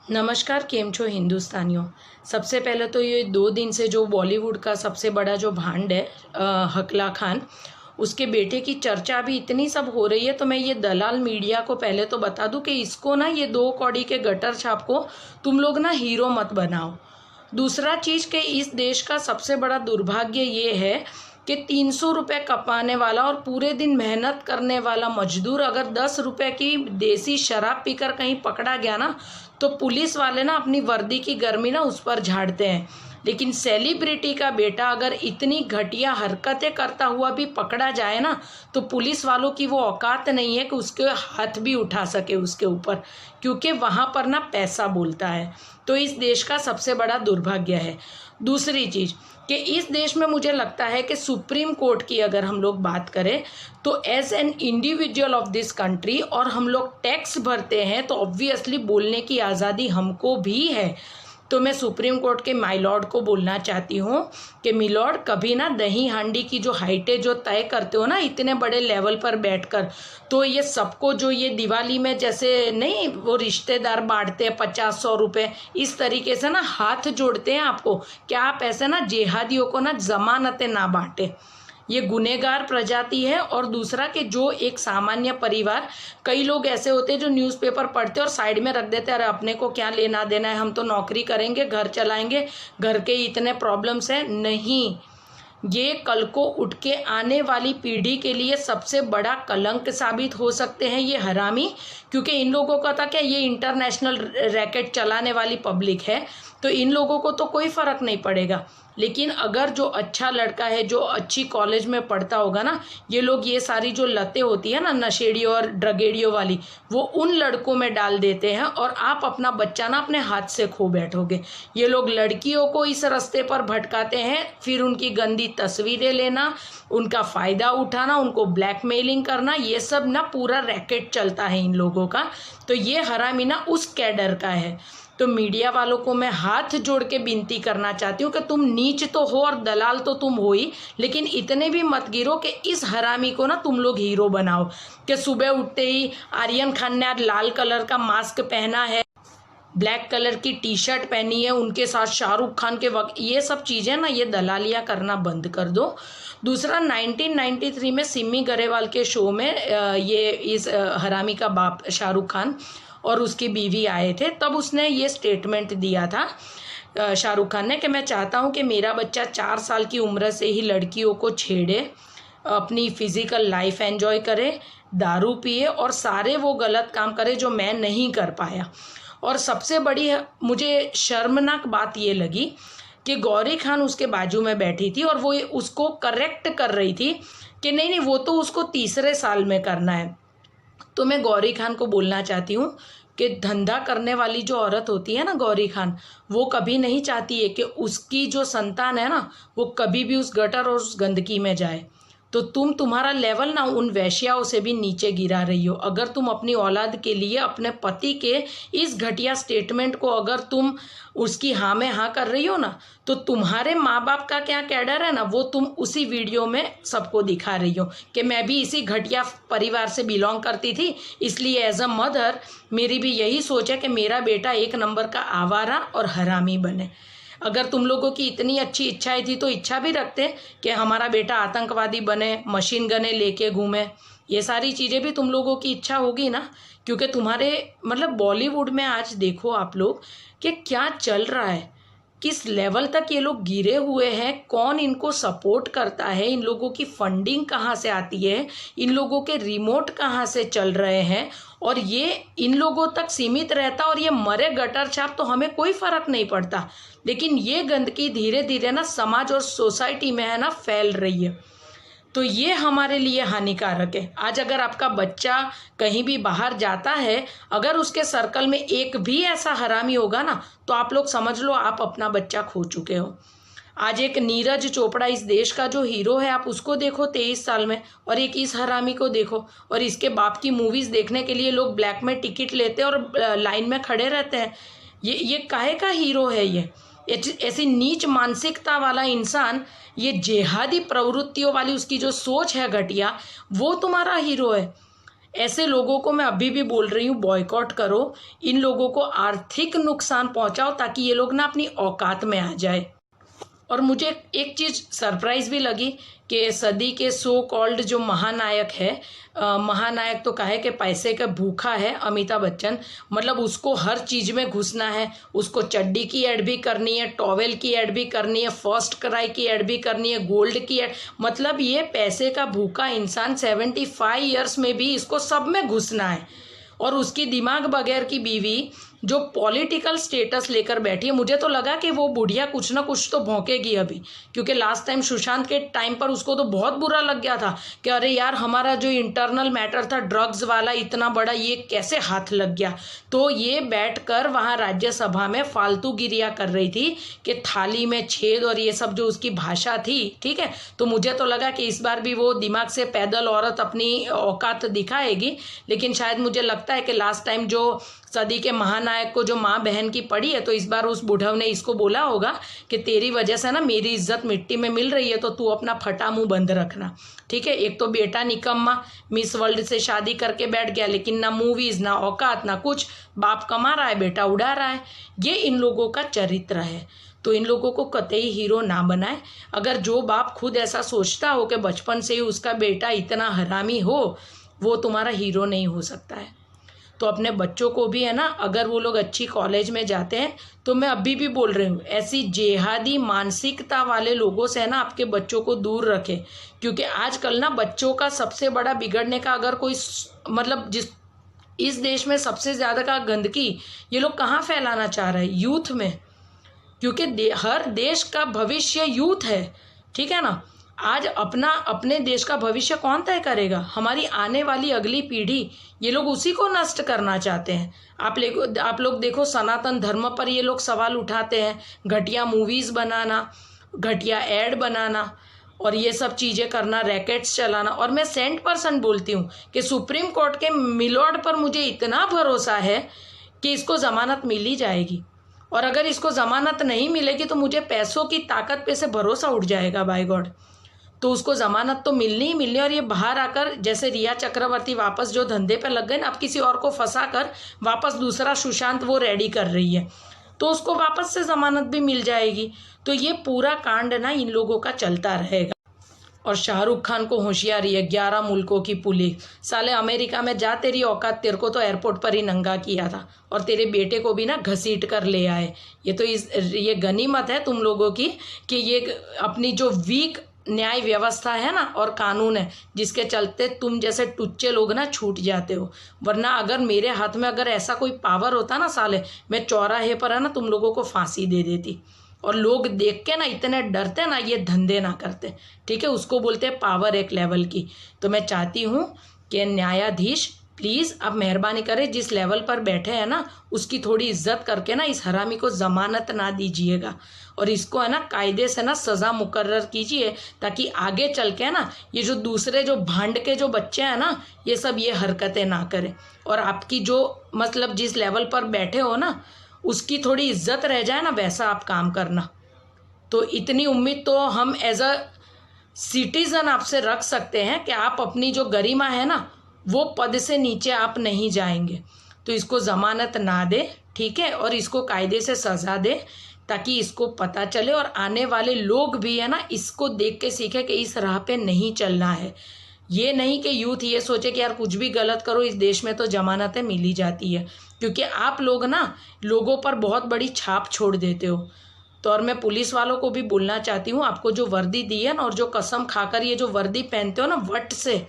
नमस्कार, केम छो हिंदुस्तानियों। सबसे पहले तो ये 2 दिन से जो बॉलीवुड का सबसे बड़ा जो भांड है हकला खान, उसके बेटे की चर्चा भी इतनी सब हो रही है। तो मैं ये दलाल मीडिया को पहले तो बता दूं कि इसको ना, ये 2 कौड़ी के गटर छाप को तुम लोग ना हीरो मत बनाओ। दूसरा चीज़ कि इस देश का सबसे बड़ा दुर्भाग्य ये है कि 300 रुपये कमाने वाला और पूरे दिन मेहनत करने वाला मजदूर अगर 10 रुपये की देसी शराब पीकर कहीं पकड़ा गया ना, तो पुलिस वाले ना अपनी वर्दी की गर्मी ना उस पर झाड़ते हैं। लेकिन सेलिब्रिटी का बेटा अगर इतनी घटिया हरकतें करता हुआ भी पकड़ा जाए ना, तो पुलिस वालों की वो औकात नहीं है कि उसके हाथ भी उठा सके उसके ऊपर, क्योंकि वहाँ पर ना पैसा बोलता है। तो इस देश का सबसे बड़ा दुर्भाग्य है। दूसरी चीज़ कि इस देश में मुझे लगता है कि सुप्रीम कोर्ट की अगर हम लोग बात करें, तो as an individual of this country, और हम लोग टैक्स भरते हैं, तो ऑब्वियसली बोलने की आज़ादी हमको भी है। तो मैं सुप्रीम कोर्ट के माय लॉर्ड को बोलना चाहती हूँ कि मिलॉर्ड, कभी ना दही हांडी की जो हाइटें जो तय करते हो ना इतने बड़े लेवल पर बैठकर, तो ये सबको जो ये दिवाली में जैसे नहीं वो रिश्तेदार बांटते हैं 50-100 रुपये, इस तरीके से ना हाथ जोड़ते हैं आपको, क्या आप ऐसे ना जेहादियों को ना जमानतें ना बांटे। ये गुनहगार प्रजाति है। और दूसरा कि जो एक सामान्य परिवार, कई लोग ऐसे होते हैं जो न्यूज़पेपर पढ़ते और साइड में रख देते हैं, अरे अपने को क्या लेना देना है, हम तो नौकरी करेंगे, घर चलाएंगे, घर के इतने प्रॉब्लम्स हैं। नहीं, ये कल को उठ के आने वाली पीढ़ी के लिए सबसे बड़ा कलंक साबित हो सकते हैं ये हरामी। क्योंकि इन लोगों का था क्या, ये इंटरनेशनल रैकेट चलाने वाली पब्लिक है, तो इन लोगों को तो कोई फ़र्क नहीं पड़ेगा। लेकिन अगर जो अच्छा लड़का है, जो अच्छी कॉलेज में पढ़ता होगा ना, ये लोग ये सारी जो लतें होती है ना नशेड़ियों और ड्रगेड़ियों वाली, वो उन लड़कों में डाल देते हैं और आप अपना बच्चा ना अपने हाथ से खो बैठोगे। ये लोग लड़कियों को इस रास्ते पर भटकाते हैं, फिर उनकी गंदी तस्वीरें लेना, उनका फ़ायदा उठाना, उनको ब्लैकमेलिंग करना, ये सब ना पूरा रैकेट चलता है इन लोगों का। तो ये हरामी ना उस कैडर का है। तो मीडिया वालों को मैं हाथ जोड़ के विनती करना चाहती हूँ कि तुम नीच तो हो और दलाल तो तुम हो ही, लेकिन इतने भी मत गिरो कि इस हरामी को ना तुम लोग हीरो बनाओ। कि सुबह उठते ही आर्यन खान ने आज लाल कलर का मास्क पहना है, ब्लैक कलर की टी शर्ट पहनी है, उनके साथ शाहरुख खान के वक्त, ये सब चीज़ें ना, ये दलालियाँ करना बंद कर दो। दूसरा, 1993 में सिमी गरेवाल के शो में ये इस हरामी का बाप शाहरुख खान और उसकी बीवी आए थे, तब उसने ये स्टेटमेंट दिया था शाहरुख खान ने कि मैं चाहता हूँ कि मेरा बच्चा 4 साल की उम्र से ही लड़कियों को छेड़े, अपनी फिज़िकल लाइफ एंजॉय करे, दारू पिए और सारे वो गलत काम करे जो मैं नहीं कर पाया। और सबसे बड़ी मुझे शर्मनाक बात ये लगी कि गौरी खान उसके बाजू में बैठी थी और वो उसको करेक्ट कर रही थी कि नहीं नहीं, वो तो उसको 3रे साल में करना है। तो मैं गौरी खान को बोलना चाहती हूँ कि धंधा करने वाली जो औरत होती है ना गौरी खान, वो कभी नहीं चाहती है कि उसकी जो संतान है ना, वो कभी भी उस गटर और उस गंदगी में जाए। तो तुम्हारा लेवल ना उन वैश्याओं से भी नीचे गिरा रही हो। अगर तुम अपनी औलाद के लिए अपने पति के इस घटिया स्टेटमेंट को अगर तुम उसकी हाँ में हाँ कर रही हो ना, तो तुम्हारे माँ बाप का क्या कैडर है ना, वो तुम उसी वीडियो में सबको दिखा रही हो कि मैं भी इसी घटिया परिवार से बिलोंग करती थी, इसलिए एज अ मदर मेरी भी यही सोच है कि मेरा बेटा 1 नंबर का आवारा और हरामी बने। अगर तुम लोगों की इतनी अच्छी इच्छाएं थी तो इच्छा भी रखते कि हमारा बेटा आतंकवादी बने, मशीन गने लेके घूमे, ये सारी चीज़ें भी तुम लोगों की इच्छा होगी ना। क्योंकि तुम्हारे मतलब बॉलीवुड में आज देखो आप लोग कि क्या चल रहा है, किस लेवल तक ये लोग गिरे हुए हैं, कौन इनको सपोर्ट करता है, इन लोगों की फंडिंग कहाँ से आती है, इन लोगों के रिमोट कहाँ से चल रहे हैं, और ये इन लोगों तक सीमित रहता और ये मरे गटर छाप तो हमें कोई फ़र्क नहीं पड़ता। लेकिन ये गंदगी धीरे धीरे ना समाज और सोसाइटी में है ना फैल रही है, तो ये हमारे लिए हानिकारक है। आज अगर आपका बच्चा कहीं भी बाहर जाता है, अगर उसके सर्कल में एक भी ऐसा हरामी होगा ना, तो आप लोग समझ लो आप अपना बच्चा खो चुके हो। आज एक नीरज चोपड़ा इस देश का जो हीरो है, आप उसको देखो 23 साल में, और एक इस हरामी को देखो, और इसके बाप की मूवीज़ देखने के लिए लोग ब्लैक में टिकट लेते हैं और लाइन में खड़े रहते हैं। ये काहे का हीरो है? ये ऐसी नीच मानसिकता वाला इंसान, ये जेहादी प्रवृत्तियों वाली उसकी जो सोच है घटिया, वो तुम्हारा हीरो है। ऐसे लोगों को मैं अभी भी बोल रही हूँ, बॉयकॉट करो, इन लोगों को आर्थिक नुकसान पहुंचाओ ताकि ये लोग ना अपनी औकात में आ जाए। और मुझे एक चीज़ सरप्राइज भी लगी कि सदी के सो कॉल्ड जो महानायक है, महानायक तो कहे कि पैसे का भूखा है अमिताभ बच्चन, मतलब उसको हर चीज़ में घुसना है, उसको चड्डी की ऐड भी करनी है, टॉवेल की ऐड भी करनी है, फर्स्ट क्राई की ऐड भी करनी है, गोल्ड की ऐड, मतलब ये पैसे का भूखा इंसान 75 ईयर्स में भी इसको सब में घुसना है। और उसकी दिमाग बगैर की बीवी जो पॉलिटिकल स्टेटस लेकर बैठी है, मुझे तो लगा कि वो बुढ़िया कुछ ना कुछ तो भौंकेगी अभी, क्योंकि लास्ट टाइम सुशांत के टाइम पर उसको तो बहुत बुरा लग गया था कि अरे यार हमारा जो इंटरनल मैटर था ड्रग्स वाला इतना बड़ा, ये कैसे हाथ लग गया। तो ये बैठकर वहाँ राज्यसभा में फालतू गिरिया कर रही थी कि थाली में छेद और ये सब जो उसकी भाषा थी, ठीक है। तो मुझे तो लगा कि इस बार भी वो दिमाग से पैदल औरत अपनी औकात दिखाएगी, लेकिन शायद मुझे लगता है कि लास्ट टाइम जो सदी के महानायक को जो माँ बहन की पड़ी है, तो इस बार उस बुढ़व ने इसको बोला होगा कि तेरी वजह से ना मेरी इज्जत मिट्टी में मिल रही है, तो तू अपना फटा मुंह बंद रखना, ठीक है। एक तो बेटा निकम्मा मिस वर्ल्ड से शादी करके बैठ गया, लेकिन ना मूवीज ना औकात ना कुछ, बाप कमा रहा है बेटा उड़ा रहा है। ये इन लोगों का चरित्र है, तो इन लोगों को कतई हीरो ना बनाए। अगर जो बाप खुद ऐसा सोचता हो कि बचपन से ही उसका बेटा इतना हरामी हो, वो तुम्हारा हीरो नहीं हो सकता है। तो अपने बच्चों को भी है ना, अगर वो लोग अच्छी कॉलेज में जाते हैं, तो मैं अभी भी बोल रही हूँ ऐसी जेहादी मानसिकता वाले लोगों से है ना आपके बच्चों को दूर रखें। क्योंकि आजकल ना बच्चों का सबसे बड़ा बिगड़ने का अगर कोई मतलब इस देश में सबसे ज़्यादा का गंदगी ये लोग कहाँ फैलाना चाह रहे हैं, यूथ में। क्योंकि हर देश का भविष्य यूथ है, ठीक है ना। आज अपने देश का भविष्य कौन तय करेगा, हमारी आने वाली अगली पीढ़ी, ये लोग उसी को नष्ट करना चाहते हैं। आप लोग देखो सनातन धर्म पर ये लोग सवाल उठाते हैं, घटिया मूवीज़ बनाना, घटिया ऐड बनाना और ये सब चीज़ें करना, रैकेट्स चलाना। और मैं 100% बोलती हूँ कि सुप्रीम कोर्ट के मिलॉर्ड पर मुझे इतना भरोसा है कि इसको ज़मानत मिल ही जाएगी। और अगर इसको ज़मानत नहीं मिलेगी तो मुझे पैसों की ताकत पे से भरोसा उठ जाएगा बाय गॉड। तो उसको ज़मानत तो मिलनी ही मिलनी। और ये बाहर आकर जैसे रिया चक्रवर्ती वापस जो धंधे पे लग गए ना, अब किसी और को फंसा कर वापस दूसरा सुशांत वो रेडी कर रही है, तो उसको वापस से ज़मानत भी मिल जाएगी। तो ये पूरा कांड ना इन लोगों का चलता रहेगा। और शाहरुख खान को होशियारी है, 11 मुल्कों की पुलिस, साले अमेरिका में जा, तेरी औकात, तेरे को तो एयरपोर्ट पर ही नंगा किया था और तेरे बेटे को भी ना घसीट कर ले आए। ये तो ये गनीमत है तुम लोगों की कि ये अपनी जो वीक न्याय व्यवस्था है ना और कानून है, जिसके चलते तुम जैसे टुच्चे लोग ना छूट जाते हो। वरना अगर मेरे हाथ में अगर ऐसा कोई पावर होता ना साले, मैं चौराहे पर है ना तुम लोगों को फांसी दे देती। और लोग देख के ना इतने डरते ना, ये धंधे ना करते, ठीक है। उसको बोलते हैं पावर एक लेवल की। तो मैं चाहती हूँ कि न्यायाधीश प्लीज़ आप मेहरबानी करें, जिस लेवल पर बैठे हैं ना उसकी थोड़ी इज्जत करके ना इस हरामी को ज़मानत ना दीजिएगा और इसको है ना कायदे से ना सज़ा मुकर्रर कीजिए, ताकि आगे चल के ना ये जो दूसरे जो भांड के जो बच्चे हैं ना ये सब ये हरकतें ना करें। और आपकी जो मतलब जिस लेवल पर बैठे हो ना उसकी थोड़ी इज्जत रह जाए ना, वैसा आप काम करना। तो इतनी उम्मीद तो हम एज अ सिटीज़न आपसे रख सकते हैं कि आप अपनी जो गरिमा है ना वो पद से नीचे आप नहीं जाएंगे। तो इसको ज़मानत ना दे, ठीक है, और इसको कायदे से सज़ा दे ताकि इसको पता चले और आने वाले लोग भी है ना इसको देख के सीखे कि इस राह पे नहीं चलना है। ये नहीं कि यूथ ये सोचे कि यार कुछ भी गलत करो इस देश में तो जमानतें मिल ही जाती है, क्योंकि आप लोग ना लोगों पर बहुत बड़ी छाप छोड़ देते हो। तो और मैं पुलिस वालों को भी बोलना चाहती हूँ, आपको जो वर्दी दी है ना और जो कसम खाकर ये जो वर्दी पहनते हो ना वट से,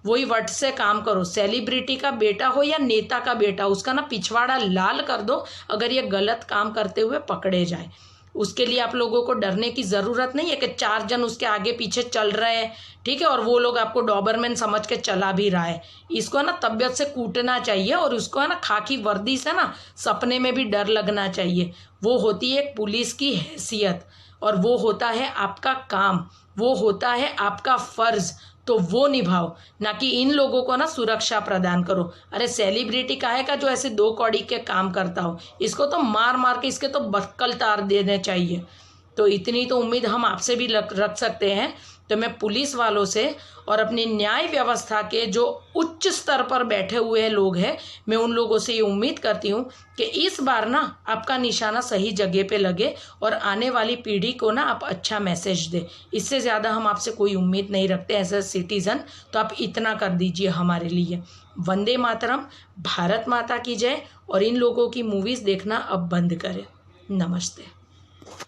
वही वट से काम करो। सेलिब्रिटी का बेटा हो या नेता का बेटा, उसका ना पिछवाड़ा लाल कर दो अगर ये गलत काम करते हुए पकड़े जाए। उसके लिए आप लोगों को डरने की ज़रूरत नहीं है कि 4 जन उसके आगे पीछे चल रहे हैं, ठीक है, और वो लोग आपको डॉबरमैन समझ के चला भी रहा है। इसको ना तबीयत से कूटना चाहिए और उसको है ना खाकी वर्दी से ना सपने में भी डर लगना चाहिए। वो होती है एक पुलिस की हैसियत और वो होता है आपका काम, वो होता है आपका फ़र्ज़, तो वो निभाओ, ना कि इन लोगों को ना सुरक्षा प्रदान करो। अरे सेलिब्रिटी काहे का जो ऐसे 2 कौड़ी के काम करता हो, इसको तो मार मार के इसके तो बक्कल तार देने चाहिए। तो इतनी तो उम्मीद हम आपसे भी रख सकते हैं तो मैं पुलिस वालों से और अपनी न्याय व्यवस्था के जो उच्च स्तर पर बैठे हुए लोग हैं, मैं उन लोगों से ये उम्मीद करती हूँ कि इस बार ना आपका निशाना सही जगह पे लगे और आने वाली पीढ़ी को ना आप अच्छा मैसेज दें। इससे ज़्यादा हम आपसे कोई उम्मीद नहीं रखते एज अ सिटीज़न, तो आप इतना कर दीजिए हमारे लिए। वंदे मातरम, भारत माता की जय। और इन लोगों की मूवीज़ देखना अब बंद करें। नमस्ते।